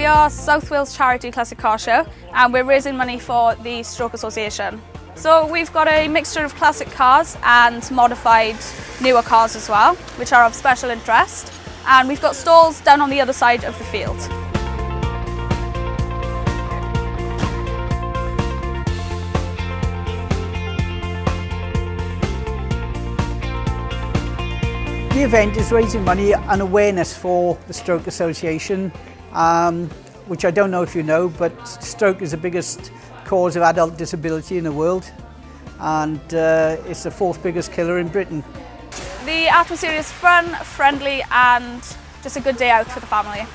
are South Wales Charity Classic Car Show and we're raising money for the Stroke Association. So we've got a mixture of classic cars and modified newer cars as well, which are of special interest. And we've got stalls down on the other side of the field. The event is raising money and awareness for the Stroke Association, which I don't know if you know, but stroke is the biggest cause of adult disability in the world, and it's the fourth biggest killer in Britain. The atmosphere is fun, friendly and just a good day out for the family.